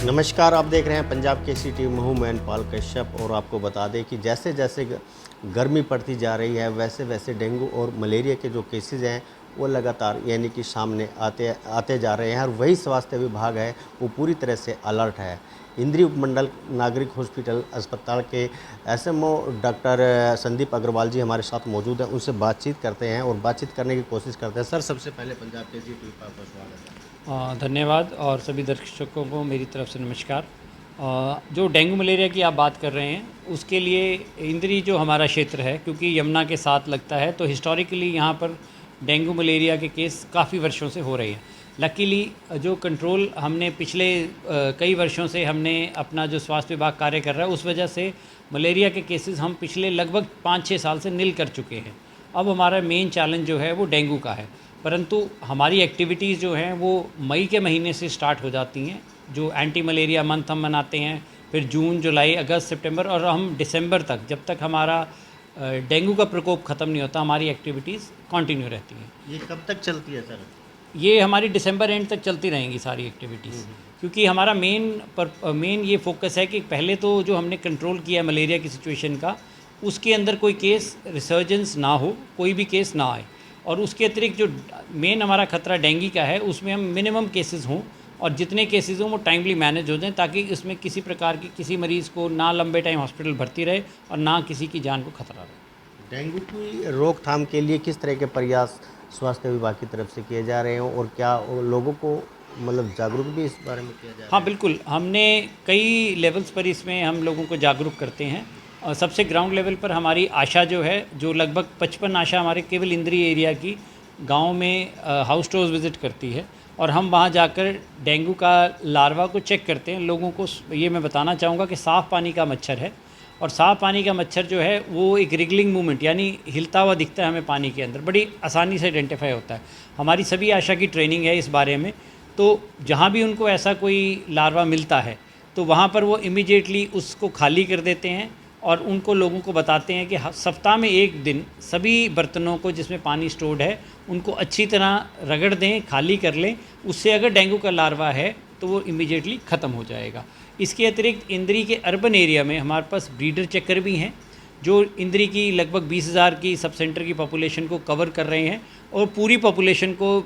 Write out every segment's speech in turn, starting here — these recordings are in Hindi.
नमस्कार, आप देख रहे हैं पंजाब केसरी महू मैं पाल कश्यप। और आपको बता दें कि जैसे जैसे गर्मी पड़ती जा रही है वैसे वैसे डेंगू और मलेरिया के जो केसेस हैं वो लगातार यानी कि सामने आते जा रहे हैं। और वही स्वास्थ्य विभाग है वो पूरी तरह से अलर्ट है। इंद्री उपमंडल नागरिक हॉस्पिटल अस्पताल के एसएमओ डॉक्टर संदीप अग्रवाल जी हमारे साथ मौजूद हैं। उनसे बातचीत करते हैं और बातचीत करने की कोशिश करते हैं। सर, सबसे पहले पंजाब केसरी टीवी पर आपका स्वागत है। धन्यवाद और सभी दर्शकों को मेरी तरफ से नमस्कार। जो डेंगू मलेरिया की आप बात कर रहे हैं उसके लिए इंद्री जो हमारा क्षेत्र है, क्योंकि यमुना के साथ लगता है, तो हिस्टोरिकली यहाँ पर डेंगू मलेरिया के केस काफ़ी वर्षों से हो रहे हैं। लकीली जो कंट्रोल हमने पिछले कई वर्षों से हमने अपना जो स्वास्थ्य विभाग कार्य कर रहा है उस वजह से मलेरिया के केसेस हम पिछले लगभग 5-6 साल से नील कर चुके हैं। अब हमारा मेन चैलेंज जो है वो डेंगू का है, परंतु हमारी एक्टिविटीज़ जो हैं वो मई के महीने से स्टार्ट हो जाती हैं। जो एंटी मलेरिया मंथ हम मनाते हैं, फिर जून, जुलाई, अगस्त, सितंबर और हम दिसंबर तक, जब तक हमारा डेंगू का प्रकोप ख़त्म नहीं होता, हमारी एक्टिविटीज़ कंटिन्यू रहती हैं। ये कब तक चलती है सर? ये हमारी दिसंबर एंड तक चलती रहेंगी सारी एक्टिविटीज़, क्योंकि हमारा मेन ये फोकस है कि पहले तो जो हमने कंट्रोल किया है मलेरिया की सिचुएशन का, उसके अंदर कोई केस रिसर्जेंस ना हो, कोई भी केस ना आए। और उसके अतिरिक्त जो मेन हमारा खतरा डेंगू का है उसमें हम मिनिमम केसेस हों और जितने केसेस हों वो टाइमली मैनेज हो जाएं, ताकि इसमें किसी प्रकार की किसी मरीज़ को ना लंबे टाइम हॉस्पिटल भर्ती रहे और ना किसी की जान को खतरा रहे। डेंगू की रोकथाम के लिए किस तरह के प्रयास स्वास्थ्य विभाग की तरफ से किए जा रहे हैं और क्या लोगों को मतलब जागरूक भी इस बारे में किया जा रहा है? हाँ बिल्कुल, हमने कई लेवल्स पर इसमें हम लोगों को जागरूक करते हैं। और सबसे ग्राउंड लेवल पर हमारी आशा जो है, जो लगभग 55 आशा हमारे केवल इंद्री एरिया की गांव में हाउस टू हाउस विज़िट करती है और हम वहां जाकर डेंगू का लार्वा को चेक करते हैं। लोगों को ये मैं बताना चाहूँगा कि साफ़ पानी का मच्छर है और साफ़ पानी का मच्छर जो है वो एक रिगलिंग मूवमेंट यानी हिलता हुआ दिखता है हमें पानी के अंदर, बड़ी आसानी से आइडेंटिफाई होता है। हमारी सभी आशा की ट्रेनिंग है इस बारे में, तो जहाँ भी उनको ऐसा कोई लार्वा मिलता है तो वहाँ पर वो इमीडिएटली उसको खाली कर देते हैं और उनको लोगों को बताते हैं कि सप्ताह में एक दिन सभी बर्तनों को जिसमें पानी स्टोर्ड है उनको अच्छी तरह रगड़ दें, खाली कर लें। उससे अगर डेंगू का लार्वा है तो वो इमीडिएटली ख़त्म हो जाएगा। इसके अतिरिक्त इंद्री के अर्बन एरिया में हमारे पास ब्रीडर चेकर भी हैं जो इंद्री की लगभग 20,000 की सब सेंटर की पॉपुलेशन को कवर कर रहे हैं और पूरी पॉपुलेशन को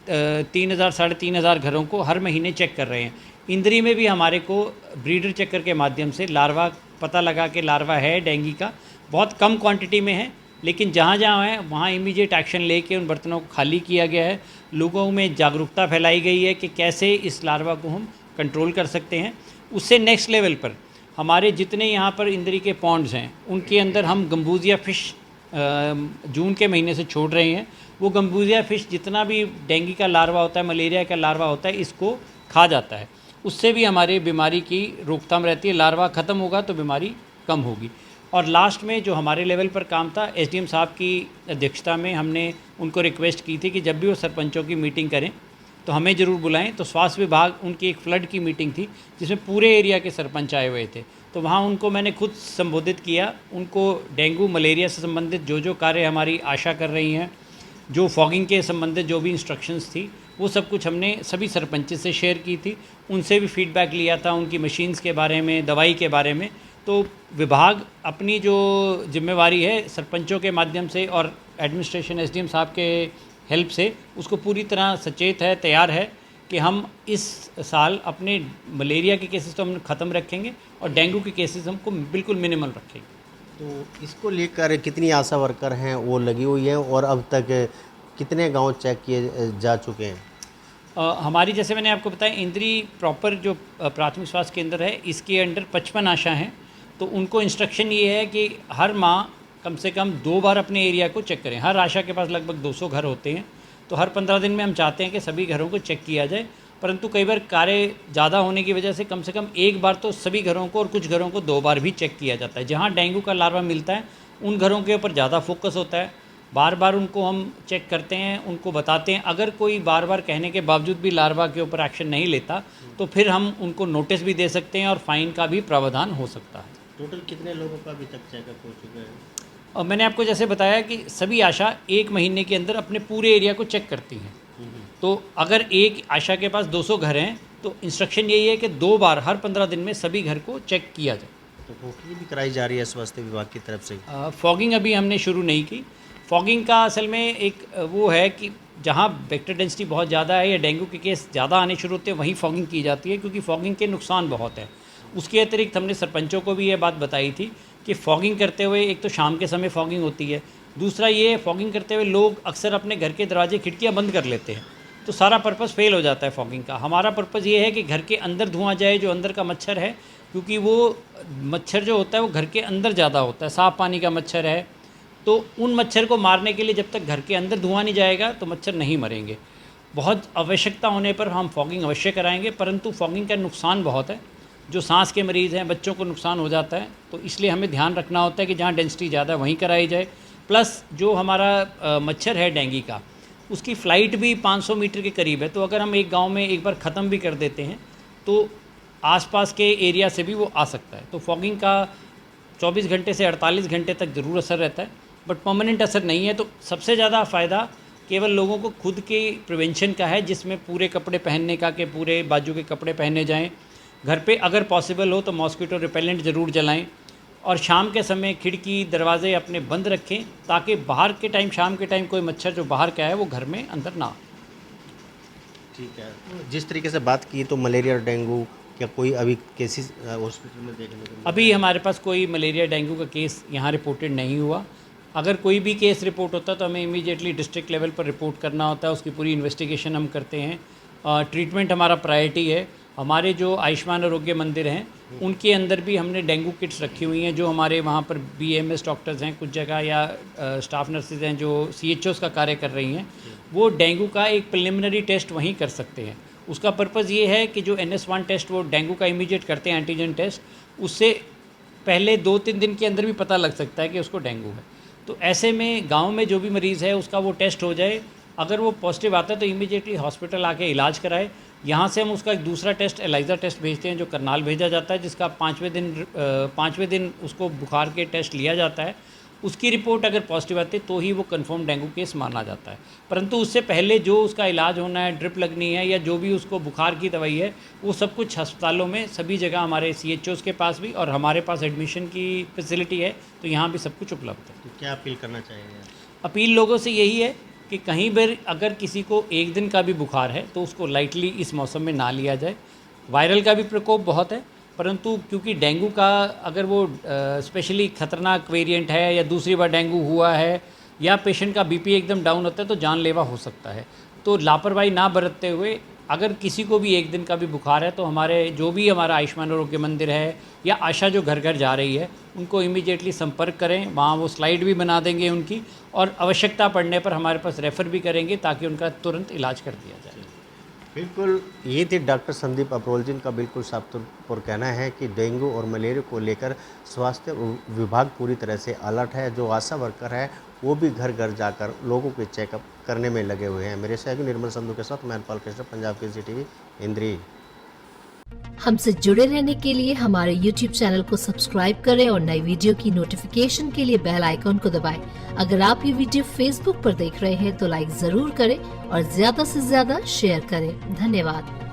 3,000 साढ़े 3,000 घरों को हर महीने चेक कर रहे हैं। इंद्री में भी हमारे को ब्रीडर चेकर के माध्यम से लार्वा पता लगा कि लार्वा है डेंगू का, बहुत कम क्वांटिटी में है, लेकिन जहाँ जहाँ है वहाँ इमीडिएट एक्शन लेके उन बर्तनों को खाली किया गया है। लोगों में जागरूकता फैलाई गई है कि कैसे इस लार्वा को हम कंट्रोल कर सकते हैं। उससे नेक्स्ट लेवल पर हमारे जितने यहाँ पर इंद्री के पॉन्ड्स हैं उनके अंदर हम गम्बूजिया फ़िश जून के महीने से छोड़ रहे हैं। वो गम्बूजिया फ़िश जितना भी डेंगू का लार्वा होता है, मलेरिया का लार्वा होता है, इसको खा जाता है। उससे भी हमारी बीमारी की रोकथाम रहती है। लार्वा ख़त्म होगा तो बीमारी कम होगी। और लास्ट में जो हमारे लेवल पर काम था, एसडीएम साहब की अध्यक्षता में हमने उनको रिक्वेस्ट की थी कि जब भी वो सरपंचों की मीटिंग करें तो हमें ज़रूर बुलाएं। तो स्वास्थ्य विभाग उनकी एक फ्लड की मीटिंग थी जिसमें पूरे एरिया के सरपंच आए हुए थे, तो वहाँ उनको मैंने खुद संबोधित किया। उनको डेंगू मलेरिया से संबंधित जो जो कार्य हमारी आशा कर रही हैं, जो फॉगिंग के संबंधित जो भी इंस्ट्रक्शंस थी, वो सब कुछ हमने सभी सरपंच से शेयर की थी। उनसे भी फीडबैक लिया था उनकी मशीन्स के बारे में, दवाई के बारे में। तो विभाग अपनी जो जिम्मेवारी है सरपंचों के माध्यम से और एडमिनिस्ट्रेशन एसडीएम साहब के हेल्प से उसको पूरी तरह सचेत है, तैयार है कि हम इस साल अपने मलेरिया के केसेस तो हम ख़त्म रखेंगे और डेंगू के केसेस हमको बिल्कुल मिनिमल रखेंगे। तो इसको लेकर कितनी आशा वर्कर हैं वो लगी हुई हैं और अब तक कितने गांव चेक किए जा चुके हैं? हमारी, जैसे मैंने आपको बताया, इंद्री प्रॉपर जो प्राथमिक स्वास्थ्य केंद्र है इसके अंडर 55 आशा हैं। तो उनको इंस्ट्रक्शन ये है कि हर माह कम से कम 2 बार अपने एरिया को चेक करें। हर आशा के पास लगभग 200 घर होते हैं, तो हर 15 दिन में हम चाहते हैं कि सभी घरों को चेक किया जाए। परंतु कई बार कार्य ज़्यादा होने की वजह से कम एक बार तो सभी घरों को और कुछ घरों को 2 बार भी चेक किया जाता है। जहाँ डेंगू का लार्वा मिलता है उन घरों के ऊपर ज़्यादा फोकस होता है, बार बार उनको हम चेक करते हैं, उनको बताते हैं। अगर कोई बार बार कहने के बावजूद भी लार्वा के ऊपर एक्शन नहीं लेता तो फिर हम उनको नोटिस भी दे सकते हैं और फाइन का भी प्रावधान हो सकता है। टोटल कितने लोगों का अभी तक चेकअप हो चुका है? और मैंने आपको जैसे बताया कि सभी आशा 1 महीने के अंदर अपने पूरे एरिया को चेक करती हैं। तो अगर एक आशा के पास 200 घर हैं तो इंस्ट्रक्शन यही है कि 2 बार हर 15 दिन में सभी घर को चेक किया जाए। तो फॉगिंग भी कराई जा रही है स्वास्थ्य विभाग की तरफ से? फॉगिंग अभी हमने शुरू नहीं की। फॉगिंग का असल में एक वो है कि जहाँ वेक्टर डेंसिटी बहुत ज़्यादा है या डेंगू के केस ज़्यादा आने शुरू होते हैं वहीं फॉगिंग की जाती है, क्योंकि फॉगिंग के नुकसान बहुत है। उसके अतिरिक्त हमने सरपंचों को भी ये बात बताई थी कि फॉगिंग करते हुए एक तो शाम के समय फॉगिंग होती है, दूसरा ये फॉगिंग करते हुए लोग अक्सर अपने घर के दरवाजे खिड़कियाँ बंद कर लेते हैं, तो सारा पर्पज़ फेल हो जाता है फॉगिंग का। हमारा पर्पज़ ये है कि घर के अंदर धुआं जाए, जो अंदर का मच्छर है, क्योंकि वो मच्छर जो होता है वो घर के अंदर ज़्यादा होता है, साफ़ पानी का मच्छर है, तो उन मच्छर को मारने के लिए जब तक घर के अंदर धुआं नहीं जाएगा तो मच्छर नहीं मरेंगे। बहुत आवश्यकता होने पर हम फॉगिंग अवश्य कराएंगे, परंतु फॉगिंग का नुकसान बहुत है। जो सांस के मरीज़ हैं, बच्चों को नुकसान हो जाता है, तो इसलिए हमें ध्यान रखना होता है कि जहाँ डेंसिटी ज़्यादा है वहीं कराई जाए। प्लस जो हमारा मच्छर है डेंगू का, उसकी फ़्लाइट भी 500 मीटर के करीब है, तो अगर हम एक गांव में एक बार ख़त्म भी कर देते हैं तो आसपास के एरिया से भी वो आ सकता है। तो फॉगिंग का 24 घंटे से 48 घंटे तक ज़रूर असर रहता है, बट परमानेंट असर नहीं है। तो सबसे ज़्यादा फ़ायदा केवल लोगों को खुद के प्रिवेंशन का है, जिसमें पूरे कपड़े पहनने का, कि पूरे बाजू के कपड़े पहने जाएं। घर पे अगर पॉसिबल हो तो मॉस्किटो रिपेलेंट ज़रूर जलाएं, और शाम के समय खिड़की दरवाजे अपने बंद रखें, ताकि बाहर के टाइम, शाम के टाइम कोई मच्छर जो बाहर का है वो घर में अंदर ना। ठीक है। जिस तरीके से बात की, तो मलेरिया और डेंगू क्या कोई अभी केसेस हॉस्पिटल में देखने को मिले? अभी हमारे पास कोई मलेरिया डेंगू का केस यहाँ रिपोर्टेड नहीं हुआ। अगर कोई भी केस रिपोर्ट होता है तो हमें इमीडिएटली डिस्ट्रिक्ट लेवल पर रिपोर्ट करना होता है, उसकी पूरी इन्वेस्टिगेशन हम करते हैं। ट्रीटमेंट हमारा प्रायोरिटी है। हमारे जो आयुष्मान आरोग्य मंदिर हैं उनके अंदर भी हमने डेंगू किट्स रखी हुई हैं, जो हमारे वहाँ पर BAMS डॉक्टर्स हैं कुछ जगह, या स्टाफ नर्सेज हैं जो CHOs का कार्य कर रही हैं, वो डेंगू का एक प्रिलिमिनरी टेस्ट वहीं कर सकते हैं। उसका पर्पज़ ये है कि जो NS1 टेस्ट वो डेंगू का इमीडिएट करते हैं, एंटीजन टेस्ट, उससे पहले 2-3 दिन के अंदर भी पता लग सकता है कि उसको डेंगू है। तो ऐसे में गांव में जो भी मरीज़ है उसका वो टेस्ट हो जाए, अगर वो पॉजिटिव आता है तो इमीडिएटली हॉस्पिटल आके इलाज कराए। यहाँ से हम उसका एक दूसरा टेस्ट, एलाइज़ा टेस्ट भेजते हैं, जो करनाल भेजा जाता है, जिसका 5वें दिन उसको बुखार के टेस्ट लिया जाता है। उसकी रिपोर्ट अगर पॉजिटिव आती है तो ही वो कंफर्म डेंगू केस माना जाता है, परंतु उससे पहले जो उसका इलाज होना है, ड्रिप लगनी है, या जो भी उसको बुखार की दवाई है, वो सब कुछ अस्पतालों में सभी जगह, हमारे CHOs के पास भी, और हमारे पास एडमिशन की फैसिलिटी है, तो यहाँ भी सब कुछ उपलब्ध है। तो क्या अपील करना चाहेंगे? अपील लोगों से यही है कि कहीं भी अगर किसी को एक दिन का भी बुखार है तो उसको लाइटली इस मौसम में ना लिया जाए। वायरल का भी प्रकोप बहुत है, परंतु क्योंकि डेंगू का अगर वो स्पेशली ख़तरनाक वेरिएंट है, या दूसरी बार डेंगू हुआ है, या पेशेंट का BP एकदम डाउन होता है, तो जानलेवा हो सकता है। तो लापरवाही ना बरतते हुए, अगर किसी को भी एक दिन का भी बुखार है तो हमारे जो भी हमारा आयुष्मान आरोग्य मंदिर है या आशा जो घर घर जा रही है, उनको इमीडिएटली संपर्क करें। वहाँ वो स्लाइड भी बना देंगे उनकी, और आवश्यकता पड़ने पर हमारे पास रेफ़र भी करेंगे, ताकि उनका तुरंत इलाज कर दिया जाए। बिल्कुल, ये थे डॉक्टर संदीप अप्रोल जी का बिल्कुल साफ तौर पर कहना है कि डेंगू और मलेरिया को लेकर स्वास्थ्य विभाग पूरी तरह से अलर्ट है। जो आशा वर्कर है वो भी घर घर जाकर लोगों के चेकअप करने में लगे हुए हैं। मेरे सहयोगी निर्मल संधू के साथ मैं पाल कश्यप, पंजाब केसरी टीवी, इंद्री। हमसे जुड़े रहने के लिए हमारे YouTube चैनल को सब्सक्राइब करें और नई वीडियो की नोटिफिकेशन के लिए बेल आइकॉन को दबाएं। अगर आप ये वीडियो Facebook पर देख रहे हैं तो लाइक जरूर करें और ज्यादा से ज्यादा शेयर करें। धन्यवाद।